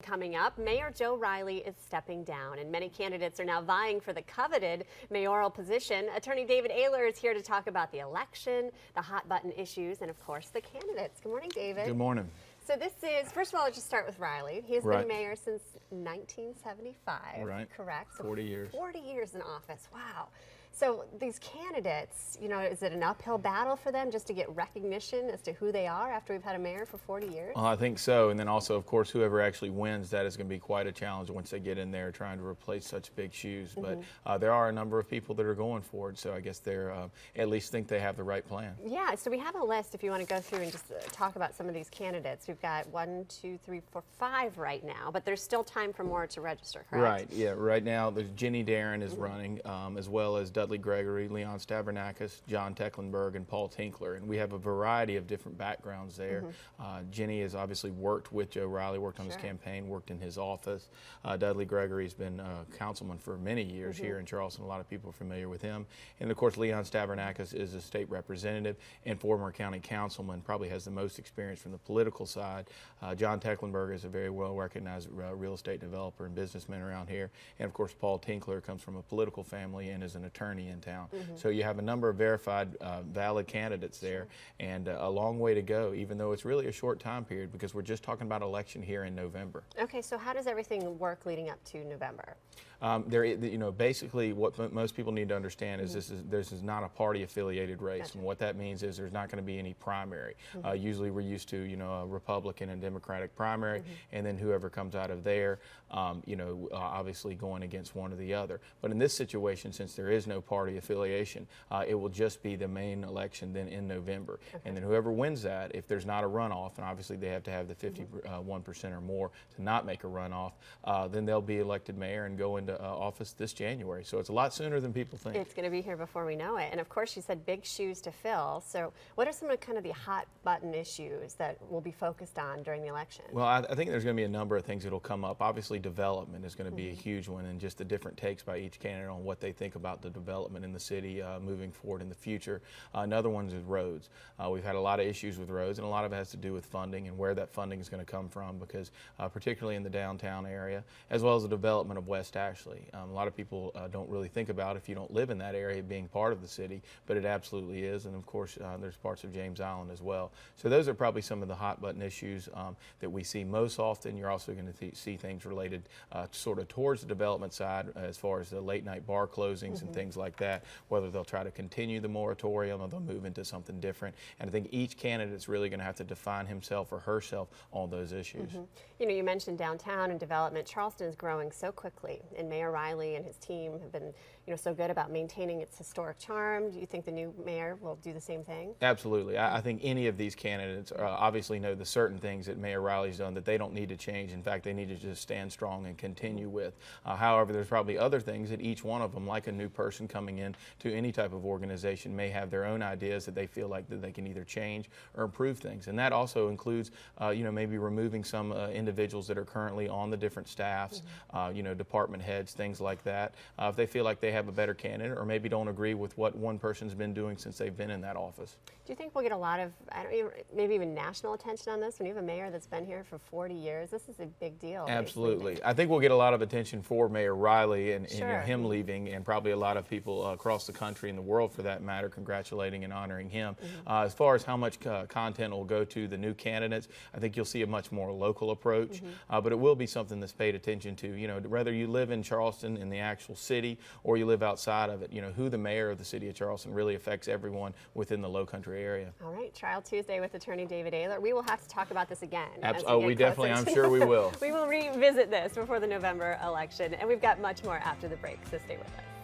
Coming up, Mayor Joe Riley is stepping down, and many candidates are now vying for the coveted mayoral position. Attorney David Aylor is here to talk about the election, the hot button issues, and of course the candidates. Good morning, David. Good morning. So this is, first of all, let's just start with Riley. He has been mayor since 1975, correct? So 40 years. 40 years in office, wow. So these candidates, you know, is it an uphill battle for them just to get recognition as to who they are after we've had a mayor for 40 years? I think so. And then also, of course, whoever actually wins, that is going to be quite a challenge once they get in there trying to replace such big shoes. But there are a number of people that are going for it. So I guess they're at least think they have the right plan. Yeah, so we have a list if you want to go through and just talk about some of these candidates. We've got 1, 2, 3, 4, 5 right now, but there's still time for more to register, correct? Right, yeah. Right now, there's Jenny Darren is running, as well as Dudley Gregory, Leon Stavernakis, John Tecklenburg, and Paul Tinkler. And we have a variety of different backgrounds there. Jenny has obviously worked with Joe Riley, worked on his campaign, worked in his office. Dudley Gregory's been a councilman for many years here in Charleston. A lot of people are familiar with him. And of course, Leon Stavernakis is a state representative and former county councilman, probably has the most experience from the political side. John Tecklenburg is a very well-recognized real estate developer and businessman around here. And of course, Paul Tinkler comes from a political family and is an attorney in town. So you have a number of verified, valid candidates there, and a long way to go, even though it's really a short time period because we're just talking about election here in November. Okay, so how does everything work leading up to November? Basically what most people need to understand is this is not a party-affiliated race, and what that means is there's not going to be any primary. Usually we're used to, a Republican and Democratic primary, and then whoever comes out of there, obviously going against one or the other. But in this situation, since there is no party affiliation, it will just be the main election then in November. And then whoever wins that, if there's not a runoff, and obviously they have to have the 51% or more to not make a runoff, then they'll be elected mayor and go into office this January. So it's a lot sooner than people think. It's going to be here before we know it. And of course, you said big shoes to fill. So what are some of kind of the hot button issues that will be focused on during the election? Well, I think there's going to be a number of things that will come up. Obviously, development is going to be a huge one, and just the different takes by each candidate on what they think about the development in the city moving forward in the future. Another one is roads. We've had a lot of issues with roads, and a lot of it has to do with funding and where that funding is going to come from, because particularly in the downtown area, as well as the development of West Ashley. A lot of people don't really think about, if you don't live in that area, being part of the city, but it absolutely is. And of course, there's parts of James Island as well. So those are probably some of the hot button issues that we see most often. You're also going to see things related sort of towards the development side, as far as the late night bar closings and things like that, whether they'll try to continue the moratorium or they'll move into something different. And I think each candidate's really going to have to define himself or herself on those issues. You know, you mentioned downtown and development. Charleston is growing so quickly, and Mayor Riley and his team have been, so good about maintaining its historic charm. Do you think the new mayor will do the same thing? Absolutely. I think any of these candidates obviously know the certain things that Mayor Riley's done that they don't need to change. In fact, they need to just stand strong and continue with. However, there's probably other things that each one of them, like a new person coming in to any type of organization, may have their own ideas that they feel like that they can either change or improve things. And that also includes, maybe removing some individuals that are currently on the different staffs, department heads, things like that. If they feel like they have a better candidate, or maybe don't agree with what one person's been doing since they've been in that office. Do you think we'll get a lot of, maybe even national attention on this? When you have a mayor that's been here for 40 years, this is a big deal. Absolutely. I think we'll get a lot of attention for Mayor Riley and him leaving, and probably a lot of people across the country and the world, for that matter, congratulating and honoring him. As far as how much content will go to the new candidates, I think you'll see a much more local approach, but it will be something that's paid attention to. Whether you live in Charleston, in the actual city, or you live outside of it, who the mayor of the city of Charleston really affects everyone within the Low Country area. All right, Trial Tuesday with Attorney David Aylor. We will have to talk about this again. We definitely, I'm sure we will. We will revisit this before the November election, and we've got much more after the break, so stay with us.